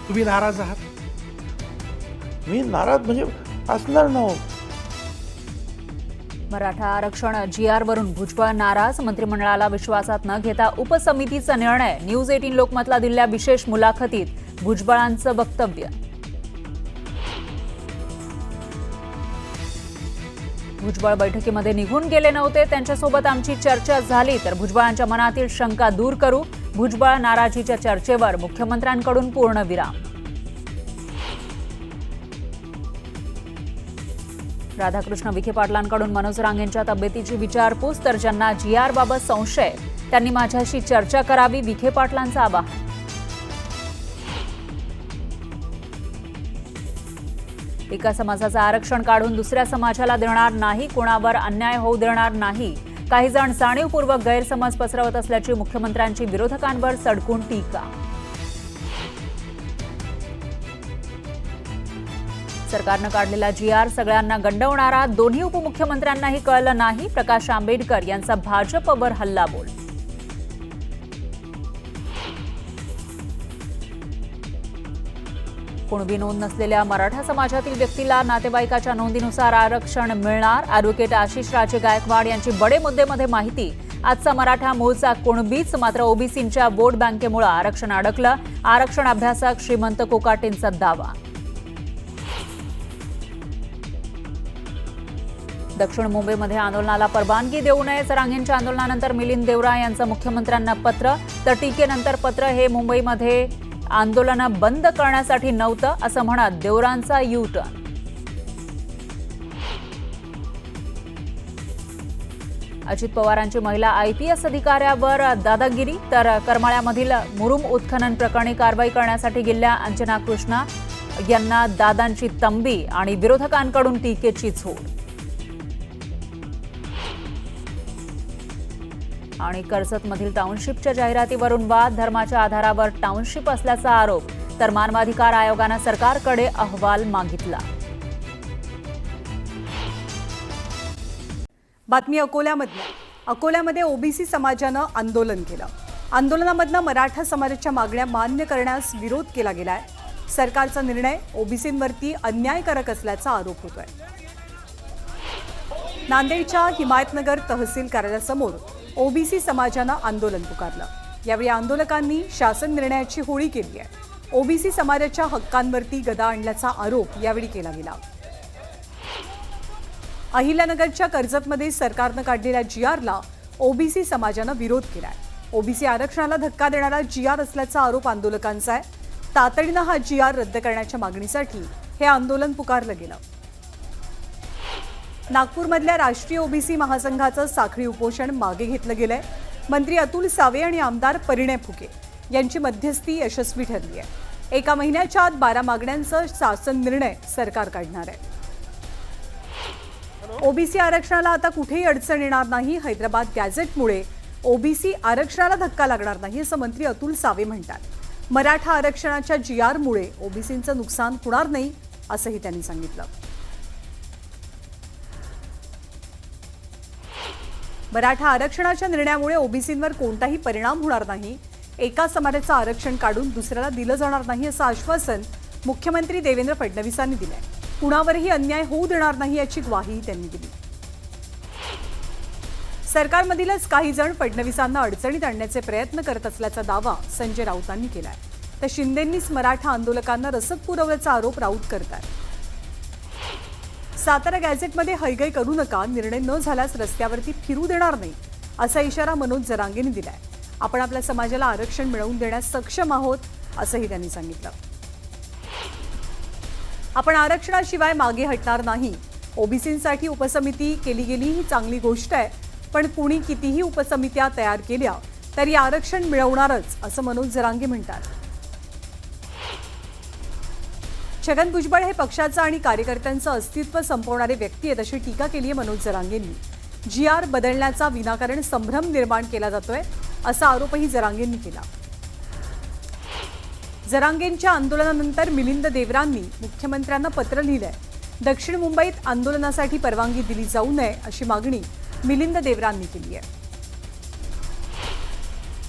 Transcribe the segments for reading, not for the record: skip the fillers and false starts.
तुम्ही नाराज आहात? मी नाराज म्हणजे असणार ना हो. मराठा आरक्षण GR वरून भुजबळ नाराज, मंत्रिमंडळाला विश्वासात न घेता उपसमितीचा निर्णय. न्यूज 18 लोकमतला दिलेल्या विशेष मुलाखतीत भुजबळांचं वक्तव्य. भुजबळ बैठकीमध्ये निघून गेले नव्हते, त्यांच्यासोबत आमची चर्चा झाली तर भुजबळांच्या मनातील शंका दूर करू. भुजबळ नाराजीच्या चर्चेवर मुख्यमंत्र्यांकडून पूर्णविराम. राधाकृष्ण विखे पाटलांकडून मनोज रांगेंच्या तब्येतीची विचारपूस, तर ज्यांना GR बाबत संशय त्यांनी माझ्याशी चर्चा करावी, विखे पाटलांचं आवाहन. एका समाजाचं आरक्षण काढून दुसऱ्या समाजाला देणार नाही, कोणावर अन्याय होऊ देणार नाही. काही जण जाणीवपूर्वक गैरसमज पसरवत असल्याची मुख्यमंत्र्यांची विरोधकांवर सडकून टीका. सरकारनं काढलेला GR सगळ्यांना गंडवणारा, दोन्ही उपमुख्यमंत्र्यांनाही कळलं नाही. प्रकाश आंबेडकर यांचा भाजपवर हल्लाबोल. कुणबी नोंद नसलेल्या मराठा समाजातील व्यक्तीला नातेवाईकाच्या नोंदीनुसार आरक्षण मिळणार. ॲडव्होकेट आशिष राजे गायकवाड यांची बडे मुद्देमध्ये माहिती. आजचा मराठा मूळचा कुणबीच, मात्र ओबीसींच्या वोट बँकेमुळे आरक्षण अडकलं. आरक्षण अभ्यासक श्रीमंत कोकाटेंचा दावा. दक्षिण मुंबईमध्ये आंदोलनाला परवानगी देऊ नये, जरांगेंच्या आंदोलनानंतर मिलिंद देवरा यांचं मुख्यमंत्र्यांना पत्र. तर टीकेनंतर पत्र हे मुंबईमध्ये आंदोलनं बंद करण्यासाठी नव्हतं असं म्हणत देवरांचा U-टर्न. अजित पवारांची महिला IPS अधिकाऱ्यावर दादागिरी, तर करमाळ्यामधील मुरुम उत्खनन प्रकरणी कारवाई करण्यासाठी गेलेल्या अंजना कृष्णा यांना दादांची तंबी आणि विरोधकांकडून टीकेची झोड. आणि कर्जतमधील टाउनशिपच्या जाहिरातीवरून वाद, धर्माच्या आधारावर टाउनशिप असल्याचा आरोप, तर मानवाधिकार आयोगानं सरकारकडे अहवाल मागितला. बातमी अकोल्यामध्ये ओबीसी समाजानं आंदोलन केलं. आंदोलनामधनं मराठा समाजाच्या मागण्या मान्य करण्यास विरोध केला गेलाय. सरकारचा निर्णय ओबीसींवरती अन्यायकारक असल्याचा आरोप होतोय. नांदेडच्या हिमायतनगर तहसील कार्यालयासमोर ओबीसी समाजानं आंदोलन पुकारलं. यावेळी आंदोलकांनी शासन निर्णयाची होळी केली आहे. ओबीसी समाजाच्या हक्कांवरती गदा आणल्याचा आरोप यावेळी केला गेला. अहिल्यानगरच्या कर्जतमध्ये सरकारनं काढलेल्या GRला ओबीसी समाजानं विरोध केलाय. ओबीसी आरक्षणाला धक्का देणारा GR असल्याचा आरोप आंदोलकांचा आहे. तातडीनं हा GR रद्द करण्याच्या मागणीसाठी हे आंदोलन पुकारलं गेलं. नागपूरमधल्या राष्ट्रीय ओबीसी महासंघाचं साखळी उपोषण मागे घेतलं गेलंय. मंत्री अतुल सावे आणि आमदार परिणय फुके यांची मध्यस्थी यशस्वी ठरली आहे. एका महिन्याच्या आत 12 मागण्यांचा शासन निर्णय सरकार काढणार आहे. ओबीसी आरक्षणाला आता कुठेही अडचण येणार नाही. हैदराबाद गॅझेटमुळे ओबीसी आरक्षणाला धक्का लागणार नाही असं मंत्री अतुल सावे म्हणतात. मराठा आरक्षणाच्या GRमुळे ओबीसींचं नुकसान होणार नाही असंही त्यांनी सांगितलं. मराठा आरक्षणाच्या निर्णयामुळे ओबीसींवर कोणताही परिणाम होणार नाही. एका समाजाचं आरक्षण काढून दुसऱ्याला दिलं जाणार नाही असं आश्वासन मुख्यमंत्री देवेंद्र फडणवीसांनी दिलंय. कुणावरही अन्याय होऊ देणार नाही याची ग्वाही त्यांनी दिली. सरकारमधीलच काही जण फडणवीसांना अडचणीत आणण्याचे प्रयत्न करत असल्याचा दावा संजय राऊतांनी केलाय. तर शिंदेंनीच मराठा आंदोलकांना रसद पुरवल्याचा आरोप राऊत करतात. सातारा गॅझेटमध्ये हयगय करू नका, निर्णय न झाल्यास रस्त्यावरती फिरू देणार नाही असा इशारा मनोज जरांगेंनी दिलाय. आपण आपल्या समाजाला आरक्षण मिळवून देण्यास सक्षम आहोत असंही त्यांनी सांगितलं. आपण आरक्षणाशिवाय मागे हटणार नाही. ओबीसींसाठी उपसमिती केली गेली ही चांगली गोष्ट आहे, पण कुणी कितीही उपसमित्या तयार केल्या तरी आरक्षण मिळवणारच असं मनोज जरांगे म्हणतात. छगन भुजबळ हे पक्षाचं आणि कार्यकर्त्यांचं अस्तित्व संपवणारे व्यक्ती आहेत अशी टीका केली आहे मनोज जरांगेंनी. GR बदलण्याचा विनाकारण संभ्रम निर्माण केला जातोय असा आरोपही जरांगेंनी केला. जरांगेंच्या आंदोलनानंतर मिलिंद देवरांनी मुख्यमंत्र्यांना पत्र लिहिलंय. दक्षिण मुंबईत आंदोलनासाठी परवानगी दिली जाऊ नये अशी मागणी मिलिंद देवरांनी केली आहे.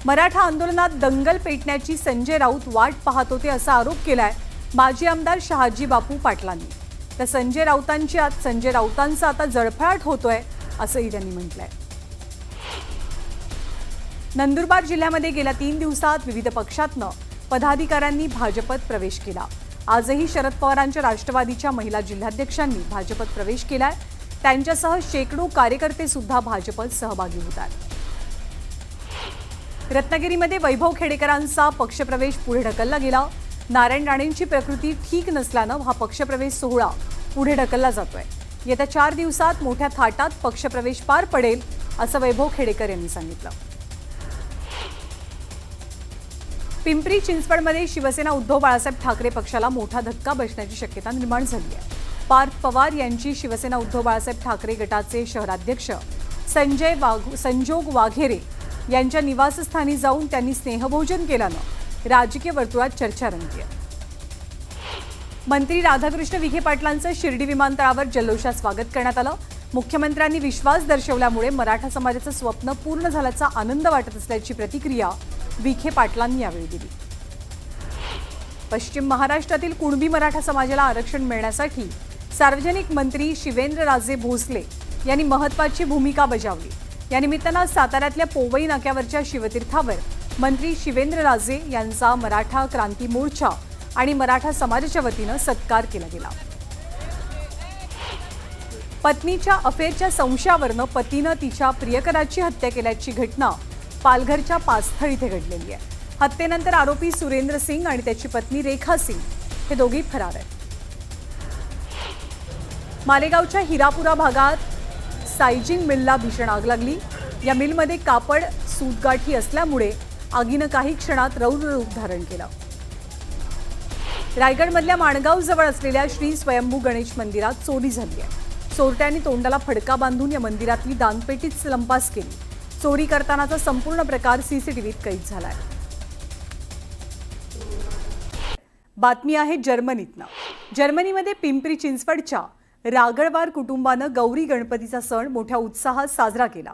मराठा आंदोलनात दंगल पेटण्याची संजय राऊत वाट पाहत होते असा आरोप केलाय माजी आमदार शहाजी बापू पाटलांनी. तर संजय राऊतांचा आता जळफळाट होतोय असंही त्यांनी म्हटलंय. नंदुरबार जिल्ह्यामध्ये गेल्या 3 दिवसात विविध पक्षातनं पदाधिकाऱ्यांनी भाजपत प्रवेश केला. आजही शरद पवारांच्या राष्ट्रवादीच्या महिला जिल्हाध्यक्षांनी भाजपत प्रवेश केलाय. त्यांच्यासह शेकडो कार्यकर्ते सुद्धा भाजपत सहभागी होतात. रत्नागिरीमध्ये वैभव खेडेकरांचा पक्षप्रवेश पुढे ढकलला गेला. नारायण राणेंची प्रकृती ठीक नसल्यानं हा पक्षप्रवेश सोहळा पुढे ढकलला जातोय. येत्या 4 दिवसात मोठ्या थाटात पक्षप्रवेश पार पडेल असं वैभव खेडेकर यांनी सांगितलं. पिंपरी चिंचवडमध्ये शिवसेना उद्धव बाळासाहेब ठाकरे पक्षाला मोठा धक्का बसण्याची शक्यता निर्माण झाली आहे. पार्थ पवार यांची शिवसेना उद्धव बाळासाहेब ठाकरे गटाचे शहराध्यक्ष संजोग वाघेरे यांच्या निवासस्थानी जाऊन त्यांनी स्नेहभोजन केल्यानं राजकीय वर्तुळात चर्चा रंगली आहे. मंत्री राधाकृष्ण विखे पाटलांचं शिर्डी विमानतळावर जल्लोषात स्वागत करण्यात आलं. मुख्यमंत्र्यांनी विश्वास दर्शवल्यामुळे मराठा समाजाचं स्वप्न पूर्ण झाल्याचा आनंद वाटत असल्याची प्रतिक्रिया विखे पाटलांनी यावेळी दिली. पश्चिम महाराष्ट्रातील कुणबी मराठा समाजाला आरक्षण मिळण्यासाठी सार्वजनिक मंत्री शिवेंद्रराजे भोसले यांनी महत्त्वाची भूमिका बजावली. या निमित्तानं साताऱ्यातल्या पोवई नाक्यावरच्या शिवतीर्थावर मंत्री शिवेंद्रराजे यांचा मराठा क्रांती मोर्चा आणि मराठा समाजाच्या वतीनं सत्कार केला गेला. पत्नीच्या अफेअरच्या संशयावरनं पतीनं तिच्या प्रियकराची हत्या केल्याची घटना पालघरच्या पास्थळ इथे घडलेली आहे. हत्येनंतर आरोपी सुरेंद्र सिंग आणि त्याची पत्नी रेखा सिंग हे दोघे फरार आहेत. मालेगावच्या हिरापुरा भागात सायजिंग मिलला भीषण आग लागली. या मिलमध्ये कापड सूतगाठी असल्यामुळे आगीनं काही क्षणात रौद्र रूप धारण केलं. रायगडमधल्या माणगाव जवळ असलेल्या श्री स्वयंभू गणेश मंदिरात चोरी झाली आहे. चोरट्यांनी तोंडाला फडका बांधून या मंदिरातली दानपेटीच लंपास केली. चोरी करतानाचा संपूर्ण प्रकार सीसीटीव्हीत कैद झालाय. बातमी आहे जर्मनीतनं. जर्मनीमध्ये पिंपरी चिंचवडच्या रागळवार कुटुंबानं गौरी गणपतीचा सण मोठ्या उत्साहात साजरा केला.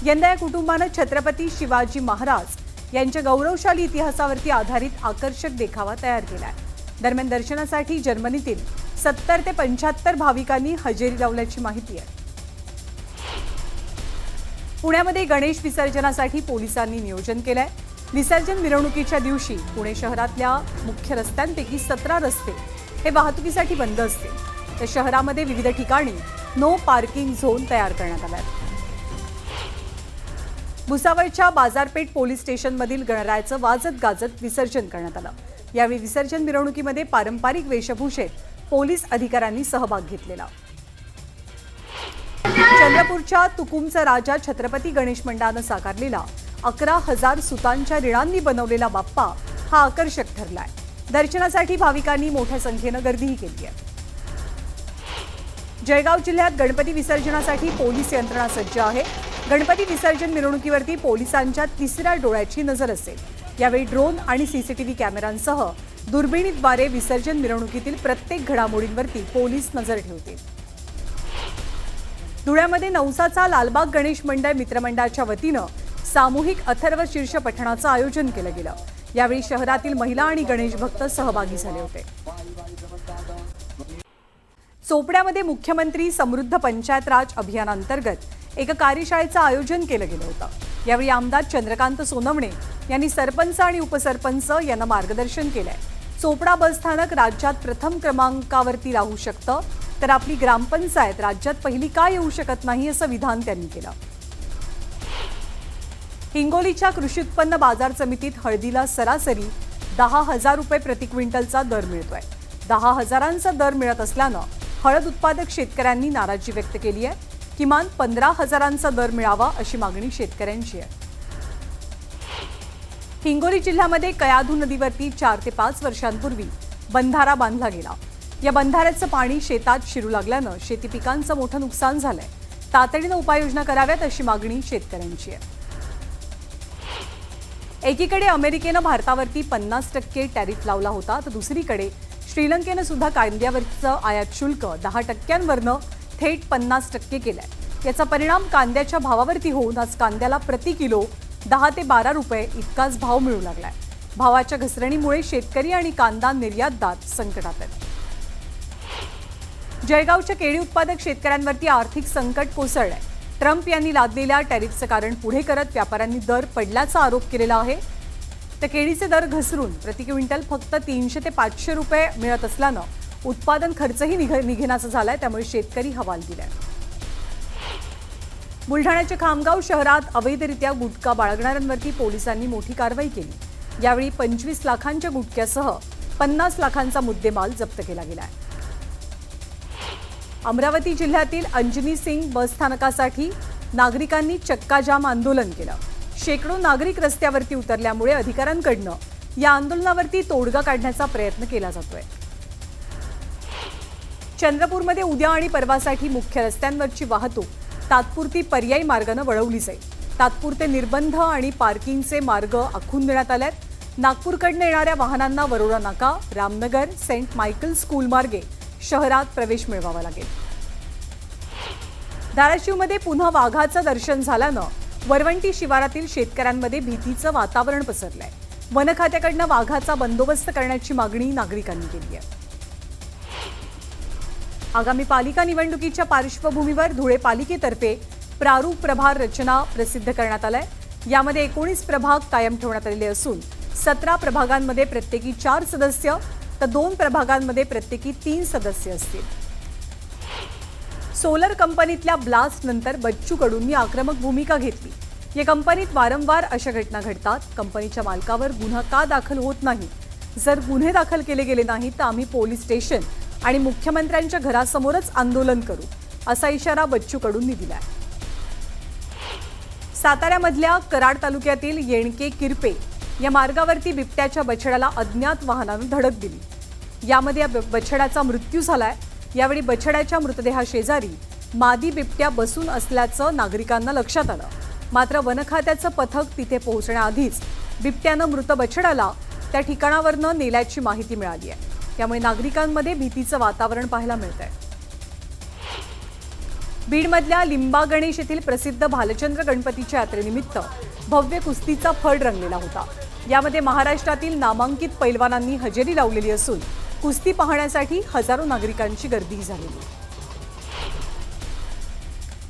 यंदा या कुटुंबानं छत्रपती शिवाजी महाराज यांच्या गौरवशाली इतिहासावरती आधारित आकर्षक देखावा तयार केलाय. दरम्यान दर्शनासाठी जर्मनीतील 70 ते 75 भाविकांनी हजेरी लावल्याची माहिती आहे. पुण्यामध्ये गणेश विसर्जनासाठी पोलिसांनी नियोजन केलंय. विसर्जन मिरवणुकीच्या दिवशी पुणे शहरातल्या मुख्य रस्त्यांपैकी 17 रस्ते हे वाहतुकीसाठी बंद असतील. तर शहरामध्ये विविध ठिकाणी नो पार्किंग झोन तयार करण्यात आला आहे. भुसावळच्या बाजारपेठ पोलीस स्टेशनमधील गणरायाचं वाजत गाजत विसर्जन करण्यात आलं. यावेळी विसर्जन मिरवणुकीमध्ये पारंपरिक वेशभूषेत पोलीस अधिकाऱ्यांनी सहभाग घेतलेला. चंद्रपूरच्या तुकुमचा राजा छत्रपती गणेश मंडळानं साकारलेला 11,000 सुतांच्या रिणांनी बनवलेला बाप्पा हा आकर्षक ठरलाय. दर्शनासाठी भाविकांनी मोठ्या संख्येनं गर्दीही केली आहे. जळगाव जिल्ह्यात गणपती विसर्जनासाठी पोलीस यंत्रणा सज्ज आहे. गणपती विसर्जन मिरवणुकीवरती पोलिसांच्या तिसऱ्या डोळ्याची नजर असेल. यावेळी ड्रोन आणि सीसीटीव्ही कॅमेऱ्यांसह दुर्बिणीद्वारे विसर्जन मिरवणुकीतील प्रत्येक घडामोडींवरती पोलीस नजर ठेवतील. धुळ्यामध्ये नवसाचा लालबाग गणेश मंडळ मित्रमंडळाच्या वतीनं सामूहिक अथर्व शीर्ष पठणाचं आयोजन केलं गेलं. यावेळी शहरातील महिला आणि गणेश भक्त सहभागी झाले होते. चोपड्यामध्ये मुख्यमंत्री समृद्ध पंचायत राज अभियानांतर्गत एका कार्यशाळेचं आयोजन केलं गेलं होतं. यावेळी आमदार चंद्रकांत सोनवणे यांनी सरपंच आणि उपसरपंच यांना मार्गदर्शन केलंय. चोपडा बसस्थानक राज्यात प्रथम क्रमांकावरती राहू शकतं, तर आपली ग्रामपंचायत राज्यात पहिली का येऊ शकत नाही असं विधान त्यांनी केलं. हिंगोलीच्या कृषी उत्पन्न बाजार समितीत हळदीला सरासरी 10,000 रुपये प्रति क्विंटलचा दर मिळतोय. 10,000चा दर मिळत असल्यानं हळद उत्पादक शेतकऱ्यांनी नाराजी व्यक्त केली आहे. किमान 15,000चा दर मिळावा अशी मागणी शेतकऱ्यांची आहे. हिंगोली जिल्ह्यामध्ये कयाधू नदीवरती 4 ते 5 वर्षांपूर्वी बंधारा बांधला गेला. या बंधाऱ्याचं पाणी शेतात शिरू लागल्यानं शेती पिकांचं मोठं नुकसान झालंय. तातडीनं उपाययोजना कराव्यात अशी मागणी शेतकऱ्यांची आहे. एकीकडे अमेरिकेनं भारतावरती 50% टॅरिफ लावला होता, तर दुसरीकडे श्रीलंकेनं सुद्धा कांद्यावरचं आयात शुल्क 10%वरनं थेट 50% केलंय. याचा परिणाम कांद्याच्या भावावरती होऊन आज कांद्याला प्रति किलो 10 ते 12 रुपये इतकाच भाव मिळू लागलाय. भावाच्या घसरणीमुळे शेतकरी आणि कांदा निर्यातदार संकटात आहेत. जळगावच्या केळी उत्पादक शेतकऱ्यांवरती आर्थिक संकट कोसळलंय. ट्रम्प यांनी लादलेल्या टॅरिफचं कारण पुढे करत व्यापाऱ्यांनी दर पडल्याचा आरोप केलेला आहे. तर केळीचे दर घसरून प्रति क्विंटल फक्त 300 ते 500 रुपये मिळत असल्यानं उत्पादन खर्चही निघेनासा झालाय. त्यामुळे शेतकरी हवालदिलाय. बुलढाण्याच्या खामगाव शहरात अवैधरित्या गुटखा बाळगणाऱ्यांवरती पोलिसांनी मोठी कारवाई केली. यावेळी 25 लाखांच्या गुटख्यासह 50 लाखांचा मुद्देमाल जप्त केला गेलाय. अमरावती जिल्ह्यातील अंजनी सिंग बस स्थानकासाठी नागरिकांनी चक्काजाम आंदोलन केलं. शेकडो नागरिक रस्त्यावरती उतरल्यामुळे अधिकाऱ्यांकडनं या आंदोलनावरती तोडगा काढण्याचा प्रयत्न केला जातोय. चंद्रपूरमध्ये उद्या आणि परवासाठी मुख्य रस्त्यांवरची वाहतूक तात्पुरती पर्यायी मार्गाने वळवली जाईल. तात्पुरते निर्बंध आणि पार्किंगचे मार्ग आखून देण्यात आलेत. नागपूरकडनं येणाऱ्या वाहनांना वरोरा नाका, रामनगर, सेंट मायकल स्कूल मार्गे शहरात प्रवेश मिळवावा लागेल. धाराशिवमध्ये पुन्हा वाघाचं दर्शन झाल्यानं वरवंटी शिवारातील शेतकऱ्यांमध्ये भीतीचं वातावरण पसरलंय. वन खात्याकडनं वाघाचा बंदोबस्त करण्याची मागणी नागरिकांनी केली आहे. आगामी पालिका निवडणुकीच्या पार्श्वभूमीवर धुळे पालिकेतर्फे प्रारूप प्रभार रचना प्रसिद्ध करण्यात आलाय. यामध्ये 19 प्रभाग कायम ठेवण्यात आलेले असून 17 प्रभागांमध्ये प्रत्येकी 4 सदस्य तर 2 प्रभागांमध्ये प्रत्येकी 3 सदस्य असतील. सोलर कंपनीतल्या ब्लास्ट नंतर बच्चू कडूंनी आक्रमक भूमिका घेतली. या कंपनीत वारंवार अशा घटना घडतात. कंपनीच्या मालकावर गुन्हा का दाखल होत नाही? जर गुन्हे दाखल केले गेले नाही तर आम्ही पोलीस स्टेशन आणि मुख्यमंत्र्यांच्या घरासमोरच आंदोलन करू, असा इशारा बच्चू कडूंनी दिलाय. साताऱ्यामधल्या कराड तालुक्यातील येणके किरपे या मार्गावरती बिबट्याच्या बछड्याला अज्ञात वाहनानं धडक दिली. यामध्ये या बछड्याचा मृत्यू झालाय. यावेळी बछड्याच्या मृतदेहाशेजारी मादी बिबट्या बसून असल्याचं नागरिकांना लक्षात आलं. मात्र वन खात्याचं पथक तिथे पोहोचण्याआधीच बिबट्यानं मृत बछड्याला त्या ठिकाणावरनं नेल्याची माहिती मिळाली आहे. त्यामुळे नागरिकांमध्ये भीतीचं वातावरण पाहायला मिळतंय. बीडमधल्या लिंबा गणेश येथील प्रसिद्ध भालचंद्र गणपतीच्या यात्रेनिमित्त भव्य कुस्तीचा फड रंगलेला होता. यामध्ये महाराष्ट्रातील नामांकित पैलवानांनी हजेरी लावलेली असून कुस्ती पाहण्यासाठी हजारो नागरिकांची गर्दी झालेली.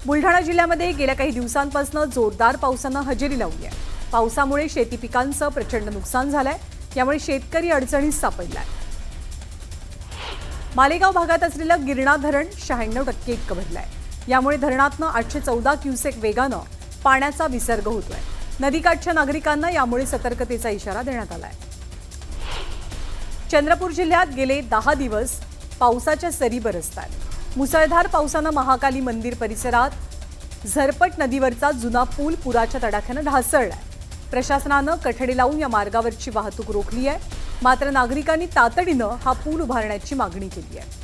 बुलढाणा जिल्ह्यामध्ये गेल्या काही दिवसांपासून जोरदार पावसानं हजेरी लावली आहे. पावसामुळे शेती पिकांचं प्रचंड नुकसान झालंय. यामुळे शेतकरी अडचणीत सापडलाय. मालेगाव भागात असलेलं गिरणा धरण 96% इतकं भरलंय. यामुळे धरणातनं 814 क्युसेक वेगानं पाण्याचा विसर्ग होतोय. नदीकाठच्या नागरिकांना यामुळे सतर्कतेचा इशारा देण्यात आलाय. चंद्रपूर जिल्ह्यात गेले 10 दिवस पावसाच्या सरी बरसतात. मुसळधार पावसानं महाकाली मंदिर परिसरात झरपट नदीवरचा जुना पूल पुराच्या तडाख्यानं ढासळलाय. प्रशासनानं कठडे लावून या मार्गावरची वाहतूक रोखली आहे. मात्र नागरिकांनी तातडीनं हा पूल उभारण्याची मागणी केली आहे.